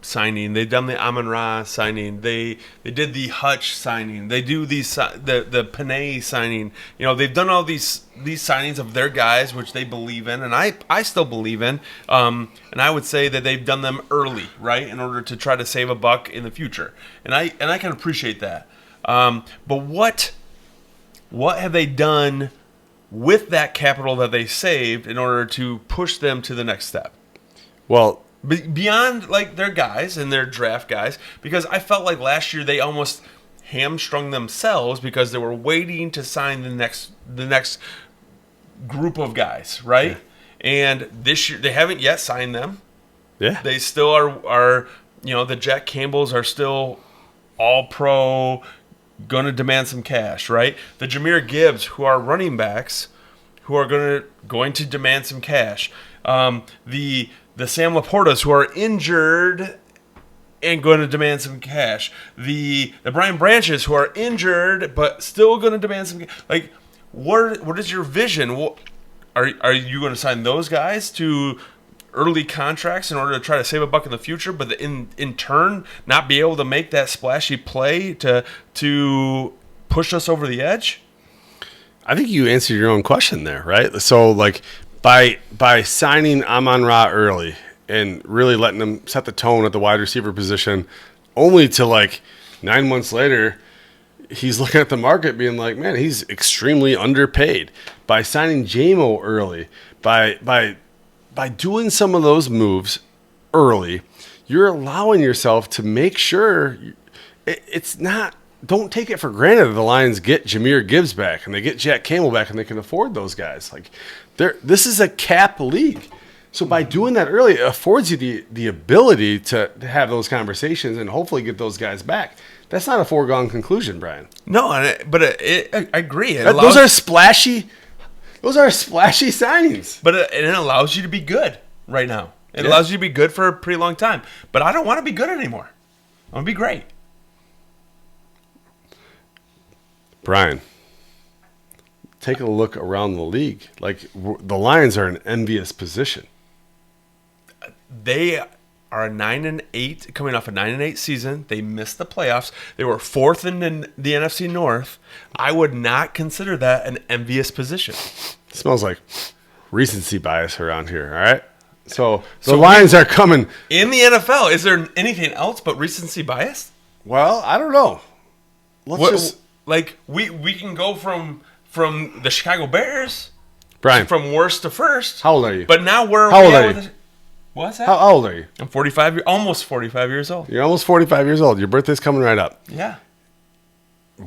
signing, they've done the Amon-Ra signing, they did the Hutch signing, they do the Panay signing. You know, they've done all these signings of their guys, which they believe in, and I still believe in. And I would say that they've done them early, right, in order to try to save a buck in the future. And I can appreciate that. But what have they done with that capital that they saved in order to push them to the next step? Well, beyond like their guys and their draft guys, because I felt like last year they almost hamstrung themselves because they were waiting to sign the next group of guys, right? Yeah. And this year they haven't yet signed them. Yeah, they still are the Jack Campbells are still all pro, going to demand some cash, right? The Jahmyr Gibbs, who are running backs, who are going to demand some cash. The Sam Laportas, who are injured and going to demand some cash. The Brian Branches, who are injured but still going to demand some cash. Like, what is your vision? Are you going to sign those guys to early contracts in order to try to save a buck in the future, but in turn not be able to make that splashy play to push us over the edge? I think you answered your own question there, right? So, like, by signing Amon-Ra early and really letting them set the tone at the wide receiver position, only to, like, 9 months later, he's looking at the market being like, man, he's extremely underpaid. By signing JMO early, by doing some of those moves early, you're allowing yourself to make sure it's not. Don't take it for granted that the Lions get Jahmyr Gibbs back and they get Jack Campbell back and they can afford those guys. Like, this is a cap league. So by doing that early, it affords you the ability to have those conversations and hopefully get those guys back. That's not a foregone conclusion, Brian. No, but I agree. Those are splashy signings. But it allows you to be good right now. It allows you to be good for a pretty long time. But I don't want to be good anymore. I want to be great. Brian, take a look around the league. Like, the Lions are in an envious position. They are 9-8, coming off a 9-8 season. They missed the playoffs. They were fourth in the NFC North. I would not consider that an envious position. It smells like recency bias around here, all right? So the Lions are coming. In the NFL, is there anything else but recency bias? Well, I don't know. Like, we can go from the Chicago Bears, Brian, from worst to first. How old are you? But now How old are you? What's that? How old are you? I'm almost 45 years old. You're almost 45 years old. Your birthday's coming right up. Yeah.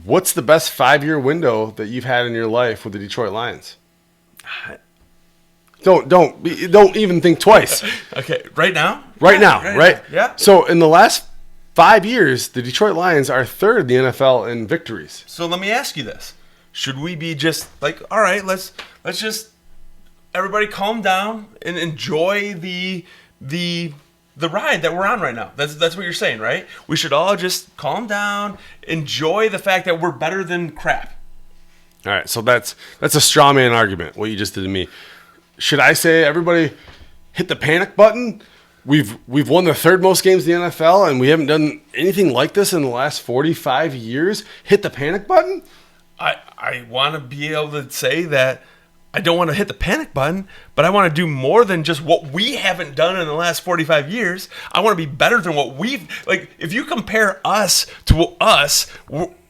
What's the best 5-year window that you've had in your life with the Detroit Lions? Don't even think twice. Okay, right now? Right now. Yeah. So in the last 5 years, the Detroit Lions are third in the NFL in victories. So let me ask you this. Should we be just like, all right, let's just everybody calm down and enjoy the ride that we're on right now? That's what you're saying, right? We should all just calm down, enjoy the fact that we're better than crap. All right, so that's a straw man argument, what you just did to me. Should I say everybody hit the panic button? We've won the third most games in the NFL, and we haven't done anything like this in the last 45 years. Hit the panic button? I want to be able to say that I don't want to hit the panic button, but I want to do more than just what we haven't done in the last 45 years. I want to be better than what we've like. If you compare us to us,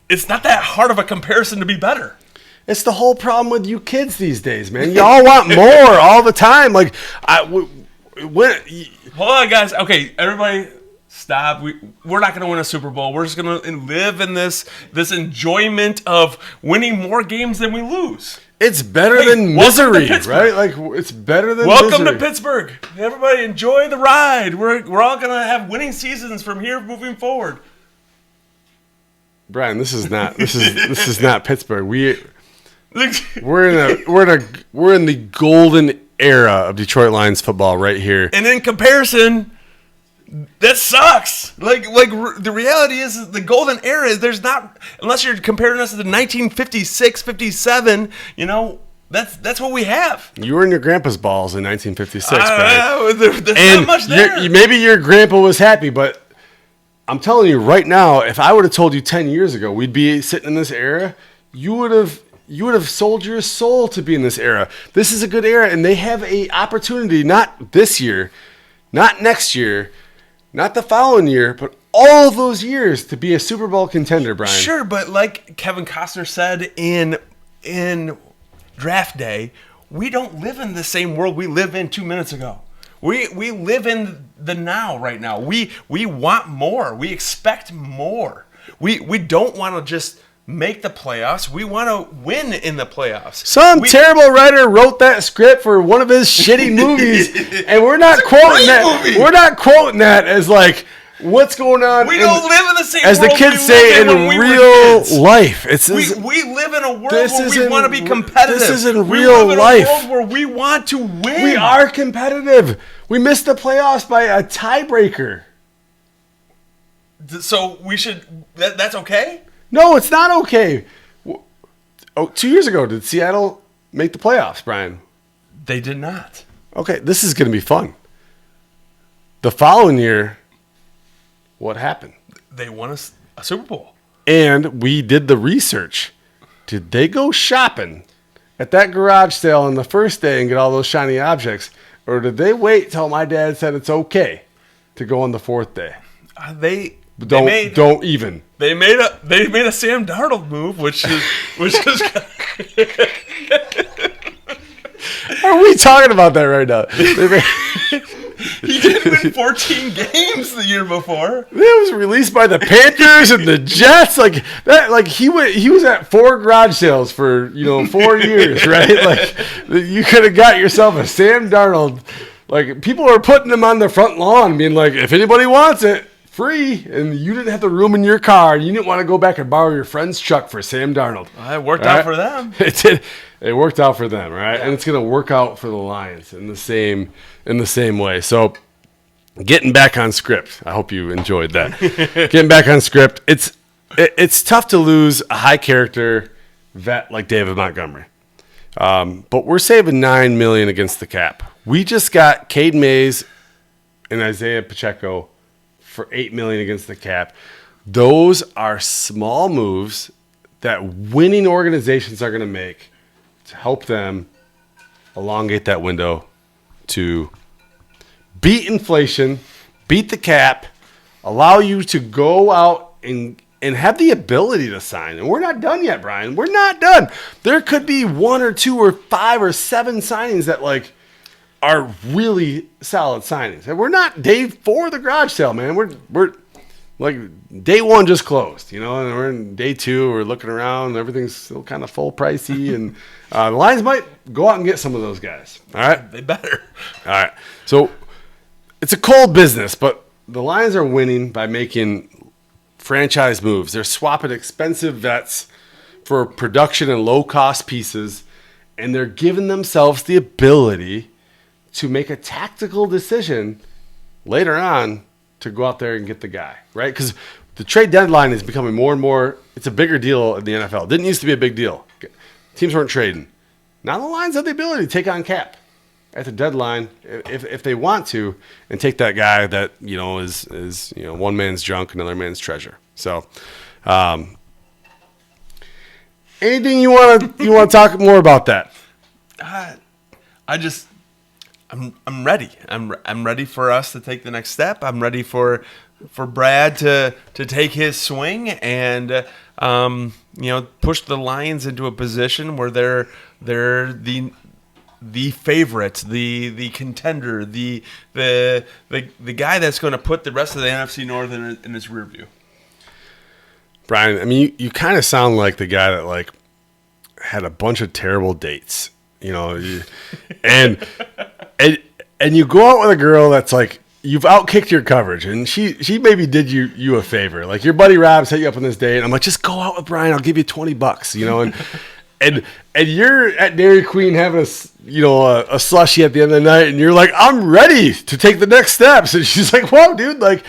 it's not that hard of a comparison to be better. It's the whole problem with you kids these days, man. Y'all want more all the time. Like, hold on, guys. Okay, everybody. Stop. We're not going to win a Super Bowl. We're just going to live in this enjoyment of winning more games than we lose. It's better than misery, right? Like, it's better than welcome misery. to Pittsburgh. Everybody enjoy the ride. We're all going to have winning seasons from here moving forward. Brian, this is not Pittsburgh. We're in the golden era of Detroit Lions football right here. And in comparison, that sucks. Like the reality is the golden era is there's not, unless you're comparing us to the 1956, 57, that's what we have. You were in your grandpa's balls in 1956, Brian. There's not much there. Maybe your grandpa was happy, but I'm telling you right now, if I would have told you 10 years ago we'd be sitting in this era, you would have sold your soul to be in this era. This is a good era, and they have a opportunity, not this year, not next year, not the following year, but all of those years to be a Super Bowl contender, Brian. Sure, but like Kevin Costner said in draft day, we don't live in the same world we lived in 2 minutes ago. We live in the now right now. We want more. We expect more. We don't want to just make the playoffs. We want to win in the playoffs. Some terrible writer wrote that script for one of his shitty movies, and we're not quoting that. Movie. We're not quoting that as like what's going on. We don't live in the same as world the kids say in real life. We live in a world where we want to be competitive. This is in we real live in life. a world where we want to win. We are competitive. We missed the playoffs by a tiebreaker. So we should. That's okay. No, it's not okay. 2 years ago, did Seattle make the playoffs, Brian? They did not. Okay, this is going to be fun. The following year, what happened? They won a Super Bowl. And we did the research. Did they go shopping at that garage sale on the first day and get all those shiny objects? Or did they wait till my dad said it's okay to go on the fourth day? Don't even. They made a Sam Darnold move, which is Are we talking about that right now? He did win 14 games the year before. It was released by the Panthers and the Jets. Like that. Like he was at 4 garage sales for 4 years, right? Like you could have got yourself a Sam Darnold. Like people are putting him on the front lawn, being like, if anybody wants it, free, and you didn't have the room in your car. You didn't want to go back and borrow your friend's truck for Sam Darnold. It worked out for them. It did. It worked out for them, right? Yeah. And it's going to work out for the Lions in the same way. So, getting back on script. I hope you enjoyed that. Getting back on script. It's tough to lose a high character vet like David Montgomery. But we're saving $9 million against the cap. We just got Cade Mays and Isaiah Pacheco for $8 million against the cap. Those are small moves that winning organizations are going to make to help them elongate that window to beat inflation, beat the cap, allow you to go out and have the ability to sign. And we're not done yet, Brian. We're not done. There could be 1 or 2 or 5 or 7 signings that are really solid signings. And we're not day 4 of the garage sale, man. We're like day 1 just closed, and we're in day 2. We're looking around. Everything's still kind of full pricey, and the Lions might go out and get some of those guys. All right, they better. All right. So it's a cold business, but the Lions are winning by making franchise moves. They're swapping expensive vets for production and low cost pieces, and they're giving themselves the ability to make a tactical decision later on to go out there and get the guy, right? Because the trade deadline is becoming more and more, it's a bigger deal in the NFL. It didn't used to be a big deal. Teams weren't trading. Now the Lions have the ability to take on cap at the deadline if they want to and take that guy that, is one man's junk, another man's treasure. So anything you want to talk more about that? I'm ready. I'm ready for us to take the next step. I'm ready for Brad to take his swing and push the Lions into a position where they're the favorite, the contender, the guy that's going to put the rest of the NFC North in his rear view. Brian, I mean, you kind of sound like the guy that like had a bunch of terrible dates, and you go out with a girl that's like you've outkicked your coverage, and she maybe did you a favor. Like your buddy Rob set you up on this date, and I'm like, just go out with Brian. I'll give you $20, and you're at Dairy Queen having a slushie at the end of the night, and you're like, I'm ready to take the next steps, and she's like, whoa, dude, like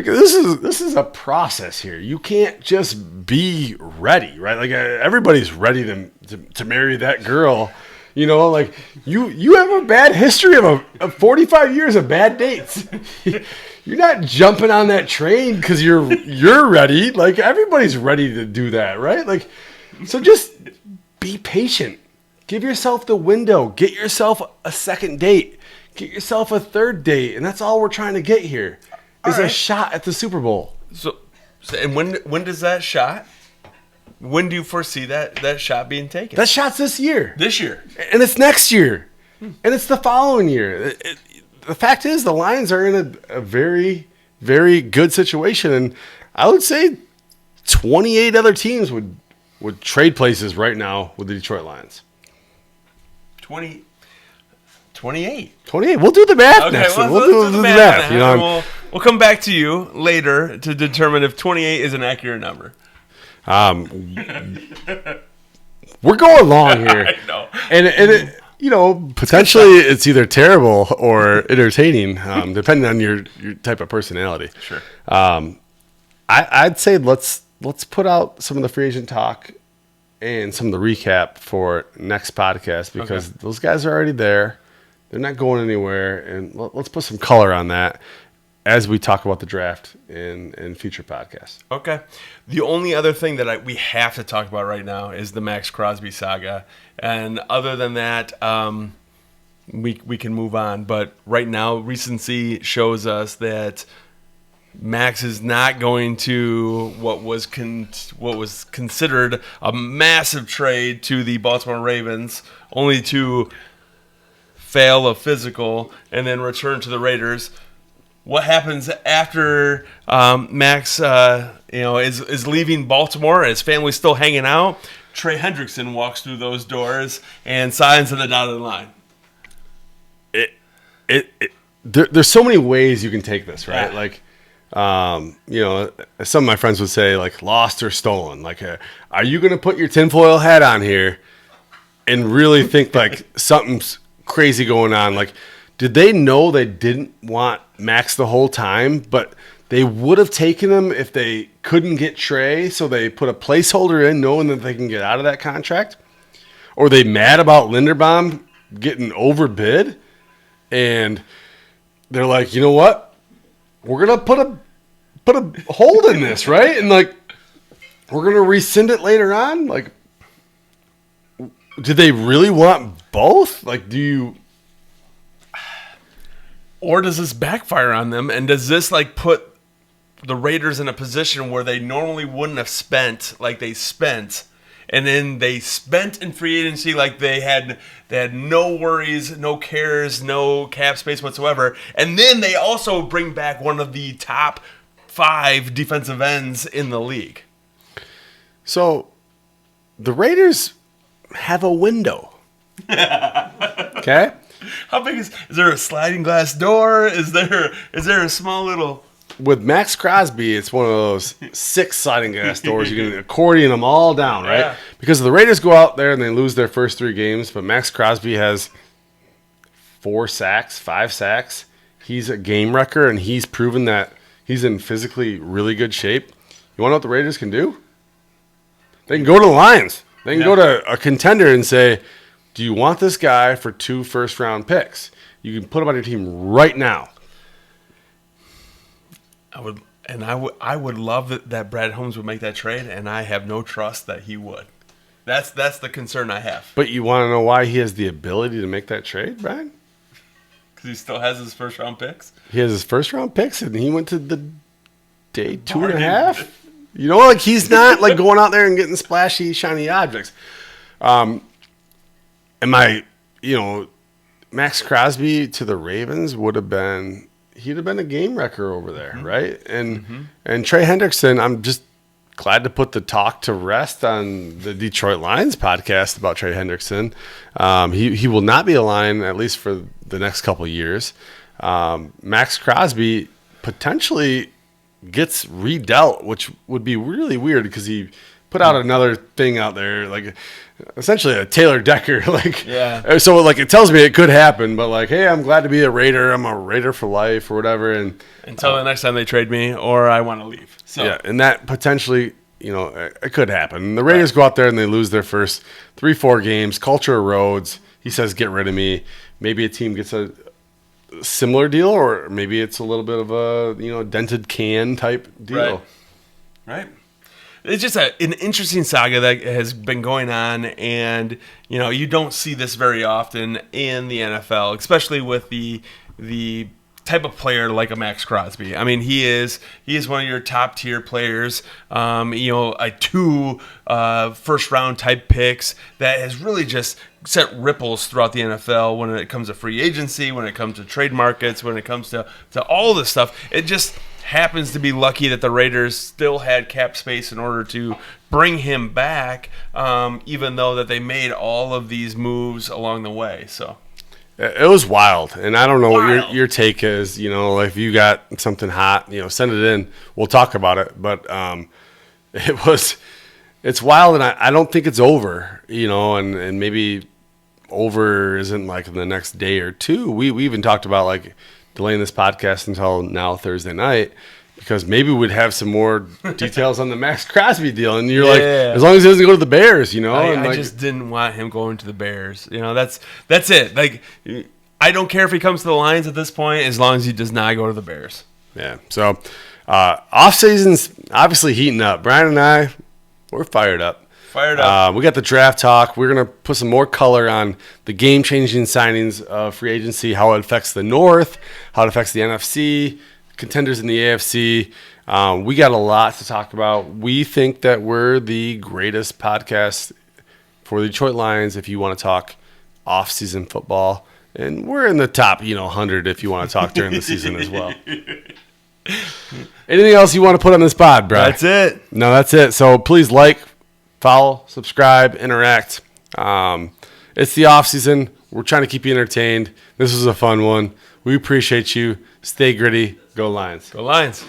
this is a process here. You can't just be ready, right? Like everybody's ready to marry that girl. Like you have a bad history of 45 years of bad dates. You're not jumping on that train because you're ready. Like everybody's ready to do that, right? Like, so just be patient. Give yourself the window. Get yourself a second date. Get yourself a third date, and that's all we're trying to get here. Is a shot at the Super Bowl. So and when does that shot? When do you foresee that shot being taken? That shot's this year. This year. And it's next year. And it's the following year. The fact is the Lions are in a very, very good situation. And I would say 28 other teams would trade places right now with the Detroit Lions. 28. 28. We'll do the math next. We'll do the math. We'll come back to you later to determine if 28 is an accurate number. We're going long here. I know. And it, potentially it's either terrible or entertaining, depending on your type of personality. Sure. I'd say let's put out some of the free agent talk and some of the recap for next podcast because those guys are already there. They're not going anywhere, and let's put some color on that as we talk about the draft in future podcasts. Okay. The only other thing that we have to talk about right now is the Max Crosby saga. And other than that, we can move on. But right now, recency shows us that Max is not going to what was considered a massive trade to the Baltimore Ravens, only to fail a physical and then return to the Raiders. What happens after Max is leaving Baltimore and his family's still hanging out? Trey Hendrickson walks through those doors and signs on the dotted line. There's so many ways you can take this, right? Yeah. Like, some of my friends would say, like, lost or stolen. Like, are you going to put your tinfoil hat on here and really think, like, something's crazy going on? Like, did they know they didn't want Max the whole time, but they would have taken him if they couldn't get Trey, so they put a placeholder in knowing that they can get out of that contract? Or are they mad about Linderbaum getting overbid? And they're like, you know what? We're going to put a hold in this, right? And, like, we're going to rescind it later on? Like, do they really want both? Like, Or does this backfire on them? And does this put the Raiders in a position where they normally wouldn't have spent like they spent, and then they spent in free agency like they had no worries, no cares, no cap space whatsoever, and then they also bring back one of the top 5 defensive ends in the league? So the Raiders have a window. Okay? How big is there a sliding glass door? Is there a small little... With Max Crosby, it's one of those 6 sliding glass doors. You can accordion them all down, right? Yeah. Because the Raiders go out there and they lose their first 3 games, but Max Crosby has 4 sacks, 5 sacks. He's a game wrecker, and he's proven that he's in physically really good shape. You want to know what the Raiders can do? They can go to the Lions. They can go to a contender and say, do you want this guy for 2 first-round picks? You can put him on your team right now. I would love that Brad Holmes would make that trade, and I have no trust that he would. That's the concern I have. But you want to know why he has the ability to make that trade, Brian? Because he still has his first-round picks? He has his first-round picks, and he went to the day 2.5. You know, like he's not like going out there and getting splashy, shiny objects. Max Crosby to the Ravens he'd have been a game wrecker over there, right? And Trey Hendrickson, I'm just glad to put the talk to rest on the Detroit Lions podcast about Trey Hendrickson. He will not be a Lion, at least for the next couple of years. Max Crosby potentially gets redealt, which would be really weird because he put out another thing out there, like essentially a Taylor Decker. So like it tells me it could happen, but like, hey, I'm glad to be a Raider. I'm a Raider for life or whatever. And until the next time they trade me or I want to leave. So yeah, and that potentially, it could happen. The Raiders go out there and they lose their first 3-4 games. Culture erodes. He says, "Get rid of me." Maybe a team gets a similar deal, or maybe it's a little bit of a dented can type deal. Right. It's just an interesting saga that has been going on, and you don't see this very often in the NFL, especially with the type of player like a Max Crosby. I mean, he is one of your top tier players. A 2 first round type picks that has really just set ripples throughout the NFL when it comes to free agency, when it comes to trade markets, when it comes to all this stuff. It just happens to be lucky that the Raiders still had cap space in order to bring him back, even though that they made all of these moves along the way. So it was wild, and I don't know what your take is. If you got something hot, send it in. We'll talk about it. But it's wild, and I don't think it's over. And maybe over isn't like in the next day or two. We even talked about like delaying this podcast until now Thursday night because maybe we'd have some more details on the Max Crosby deal. And you're like, as long as he doesn't go to the Bears, I just didn't want him going to the Bears. That's it. Like, I don't care if he comes to the Lions at this point as long as he does not go to the Bears. Yeah. So off season's obviously heating up. Brian and I, we're fired up. We got the draft talk. We're going to put some more color on the game-changing signings of free agency, how it affects the North, how it affects the NFC, contenders in the AFC. We got a lot to talk about. We think that we're the greatest podcast for the Detroit Lions if you want to talk off-season football. And we're in the top 100 if you want to talk during the season as well. Anything else you want to put on this pod, Brian? That's it. No, that's it. So please follow, subscribe, interact. It's the off season. We're trying to keep you entertained. This was a fun one. We appreciate you. Stay gritty. Go Lions. Go Lions.